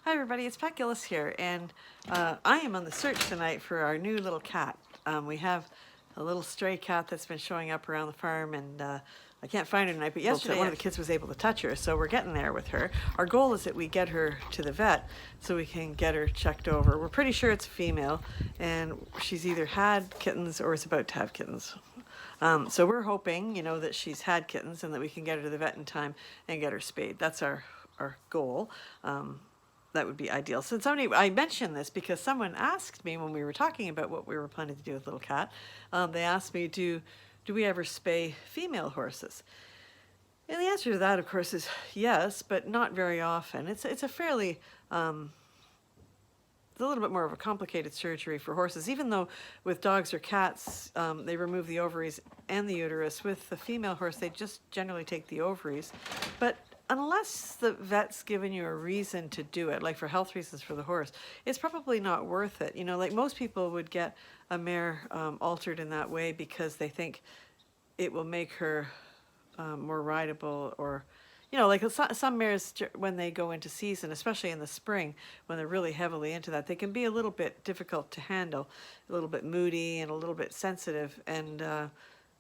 Hi everybody, it's Pat Gillis here, and I am on the search tonight for our new little cat. We have a little stray cat that's been showing up around the farm, and I can't find her tonight, but yesterday one of the kids was able to touch her, so we're getting there with her. Our goal is that we get her to the vet so we can get her checked over. We're pretty sure it's a female, and she's either had kittens or is about to have kittens. So we're hoping, that she's had kittens and that we can get her to the vet in time and get her spayed. That's our goal. That would be ideal. So I mentioned this because someone asked me when we were talking about what we were planning to do with little cat. They asked me, do we ever spay female horses? And the answer to that, of course, is yes, but not very often. It's a fairly it's a little bit more of a complicated surgery for horses, even though with dogs or cats, they remove the ovaries and the uterus. With the female horse, they just generally take the ovaries. But unless the vet's given you a reason to do it, like for health reasons for the horse, it's probably not worth it. Like most people would get a mare altered in that way because they think it will make her more rideable, or like some mares, when they go into season, especially in the spring, when they're really heavily into that, they can be a little bit difficult to handle, a little bit moody and a little bit sensitive. And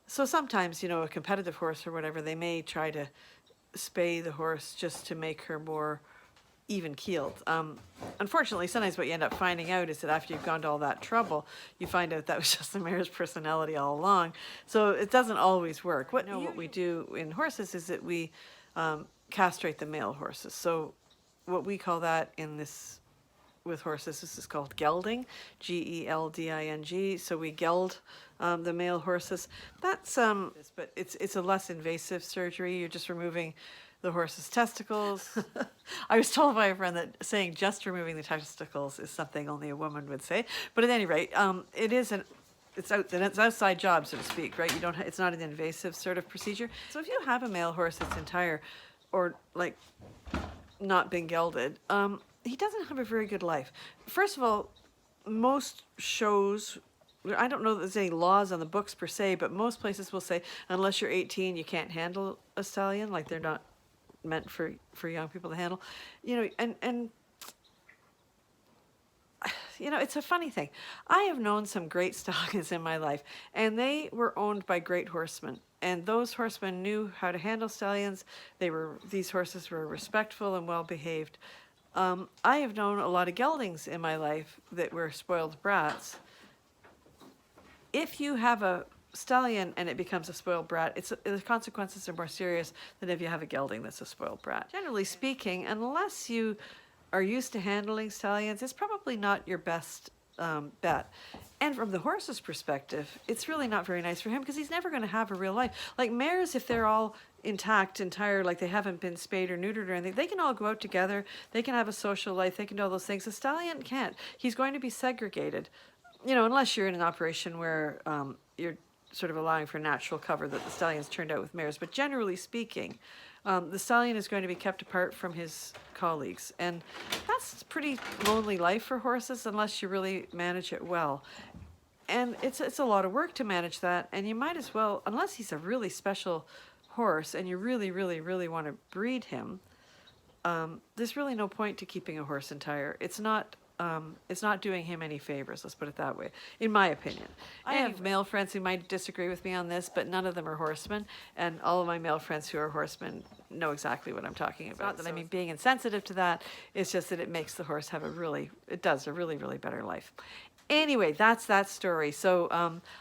so sometimes, a competitive horse or whatever, they may try to spay the horse just to make her more even keeled. Unfortunately, sometimes what you end up finding out is that after you've gone to all that trouble, you find out that was just the mare's personality all along. So it doesn't always work. What we do in horses is that we castrate the male horses. So what we call that with horses, this is called gelding, Gelding. So we geld the male horses. That's but it's a less invasive surgery. You're just removing the horse's testicles. I was told by a friend that saying just removing the testicles is something only a woman would say. But at any rate, it's outside job, so to speak, right? It's not an invasive sort of procedure. So if you have a male horse that's entire, or like not been gelded, he doesn't have a very good life. First of all, most shows, I don't know that there's any laws on the books per se, but most places will say unless you're 18, you can't handle a stallion. Like they're not meant for young people to handle, and it's a funny thing. I have known some great stallions in my life, and they were owned by great horsemen. And those horsemen knew how to handle stallions. These horses were respectful and well behaved. I have known a lot of geldings in my life that were spoiled brats. If you have a stallion and it becomes a spoiled brat, the consequences are more serious than if you have a gelding that's a spoiled brat. Generally speaking, unless you are used to handling stallions, it's probably not your best bet. And from the horse's perspective, it's really not very nice for him because he's never going to have a real life. Like mares, if they're all intact, entire, like they haven't been spayed or neutered or anything, they can all go out together, they can have a social life, they can do all those things. A stallion can't. He's going to be segregated, unless you're in an operation where you're sort of allowing for natural cover that the stallions turned out with mares. But generally speaking, the stallion is going to be kept apart from his colleagues. And that's a pretty lonely life for horses unless you really manage it well. And it's a lot of work to manage that. And you might as well, unless he's a really special horse and you really, really, really want to breed him, there's really no point to keeping a horse entire. It's not doing him any favors, let's put it that way, in my opinion. I have male friends who might disagree with me on this, but none of them are horsemen, and all of my male friends who are horsemen know exactly what I'm talking about. Not that I mean being insensitive to that, it's just that it makes the horse have a really, really better life. Anyway, that's that story. So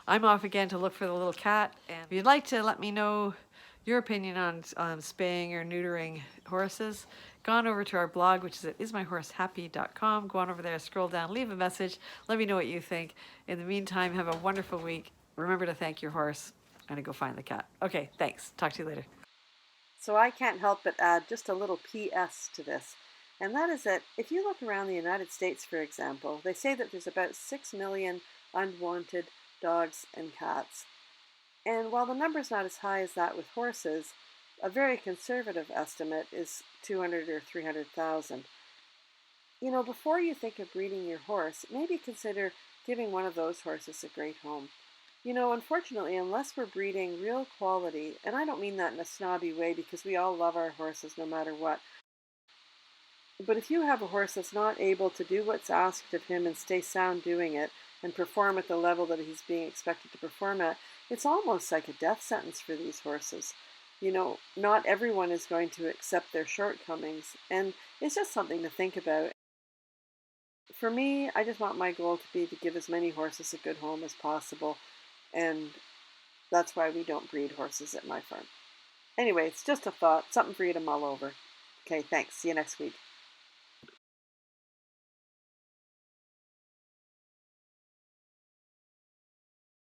I'm off again to look for the little cat, and if you'd like to let me know your opinion on spaying or neutering horses, go on over to our blog, which is at ismyhorsehappy.com. Go on over there, scroll down, leave a message, let me know what you think. In the meantime, have a wonderful week. Remember to thank your horse and to go find the cat. Okay, thanks. Talk to you later. So I can't help but add just a little PS to this, and that is that if you look around the United States, for example, they say that there's about 6 million unwanted dogs and cats. And while the number's not as high as that with horses, a very conservative estimate is 200 or 300,000. Before you think of breeding your horse, maybe consider giving one of those horses a great home. Unfortunately, unless we're breeding real quality, and I don't mean that in a snobby way because we all love our horses no matter what, But if you have a horse that's not able to do what's asked of him and stay sound doing it and perform at the level that he's being expected to perform at, it's almost like a death sentence for these horses. You know, not everyone is going to accept their shortcomings, and it's just something to think about. For me, I just want my goal to be to give as many horses a good home as possible, and that's why we don't breed horses at my farm. Anyway, it's just a thought, something for you to mull over. Okay, thanks. See you next week.